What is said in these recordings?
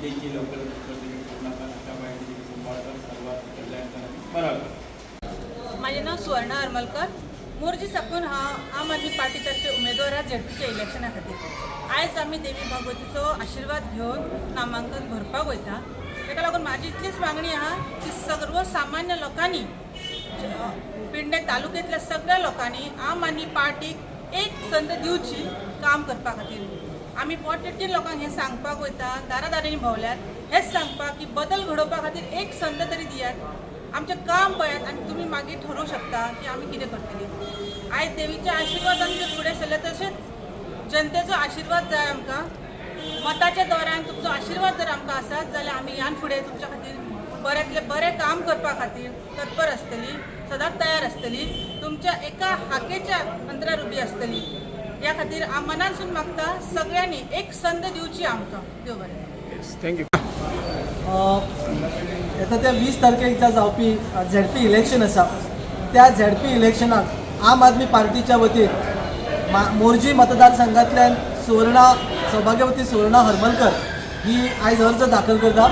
विजेची लवकर पूर्ण आशाबाई कुंभाळकर सर्वात कल्याणकारी बरोबर। माझे नाव सुवर्णा हरमलकर, मोर्जी साकून आम आदमी पार्टीतर्फे उमेदवार झेडपीच्या इलेक्शना खातीर आयज आमी देवी भगवतीचो आशीर्वाद घेवन नामांकन भरपाक वयता। ताका लागून म्हाजी इतलीच मागणी आहा की सर्वसामान्य लोकांनी पेडणे तालुक्यांतल्या सगळ्या लोकांनी आम आदमी पार्टीक एक संद दिवची काम करपा खातीर। आमी पोटतिडकीन लोकांक हें सांगपाक वयता, दारादारांनी भोंवल्यात हेंच सांगपाक की बदल घडोवपा खातीर एक संद तरी दियात, आमचें काम पळयात आनी तुमी मागीर ठरोवंक शकता की आमी कितें करतलीं। आयज देवीच्या आशिर्वादान जर फुडें सरले तशेंच जनतेचो आशिर्वाद जाय आमकां। मताच्या दौरान तुमचो आशिर्वाद जर आमकां आसात जाल्यार आमी ह्यान फुडें तुमच्या खातीर बऱ्यांतले बरें काम करपा खातीर तत्पर आसतलीं, सदांच तयार आसतलीं, तुमच्या एका हाकेच्या अंतरार उबी आसतलीं। ह्या खातीर हांव मनानसून मागता सगळ्यांनी एक संद दिवची आमकां। देव बरें। थँक्यू। येता त्या 20 तारखेक जावपी झेडपी इलेक्शन आसा, त्या झेडपी इलेक्शनाक आम आदमी पार्टीच्या वतीन मोर्जी मतदारसंघांतल्यान सौभाग्यवती सुवर्णा हरमलकर ही आयज अर्ज दाखल करता।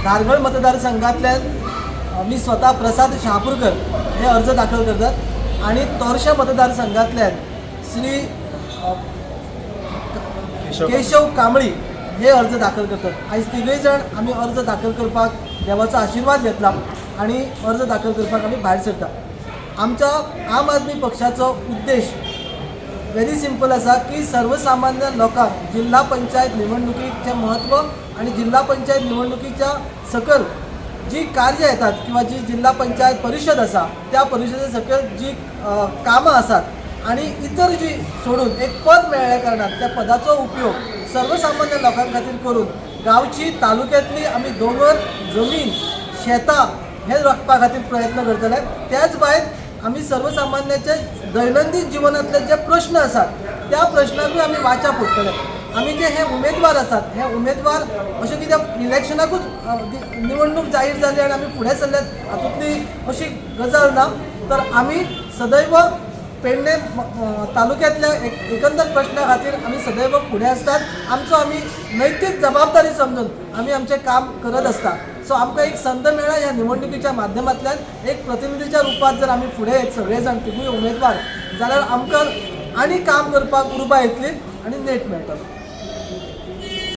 धारगळ मतदारसंघांतल्यान मी स्वता प्रसाद शहापूरकर हे अर्ज दाखल करतात आणि तोरशा मतदारसंघांतल्यान श्री केशव कांबळी हे अर्ज दाखल करतात। आयज तिगूय जण आमी अर्ज दाखल करपाक देवाचो आशिर्वाद घेतला आणि अर्ज दाखल करपाक आमी भायर सरता। आमच्या आम आदमी पक्षाचो उद्देश व्हेरी सिंपल आसा की सर्वसामान्य लोकांक जिल्हा पंचायत निवडणुकीचें म्हत्व आणि जिल्हा पंचायत निवडणुकीच्या सकल जी कार्य येतात किंवा जी जिल्हा पंचायत परिषद आसा त्या परिशदे सकल जी कामां आसात आणि इतर जी सोडून एक पद मेळ्ळ्या कारणान त्या पदाचो उपयोग सर्वसामान्य लोकां खातीर करून गांवची तालुक्यांतली आमी दोंगर जमीन शेतां हे राखपा खातीर प्रयत्न करतले। त्याच भायर आमी सर्वसामान्याचे दैनंदीन जिवनांतले जे प्रश्न आसात त्या प्रश्नांकूय आमी वाचा फोडटले। आमी जे हे उमेदवार आसात हे उमेदवार अशें कित्याक इलेक्शनाकूच निवडणूक जाहीर जाली आनी आमी फुडें सरल्यात हातूंतली अशी गजाल ना, तर आमी सदैव पेडणे तालुक्यांतल्या एकंदर प्रश्ना खातीर आमी सदैव फुडें आसतात। आमचो आमी नैतीक जबाबदारी समजून आमी आमचें काम करत आसता। सो आमकां एक संद मेळ्ळा ह्या निवडणुकीच्या माध्यमांतल्यान एक प्रतिनिधीच्या रुपांत जर आमी फुडें येत सगळे जाण तिगूय उमेदवार जाल्यार आमकां आनी काम करपाक उर्बा येतली आनी नेट मेळटलो।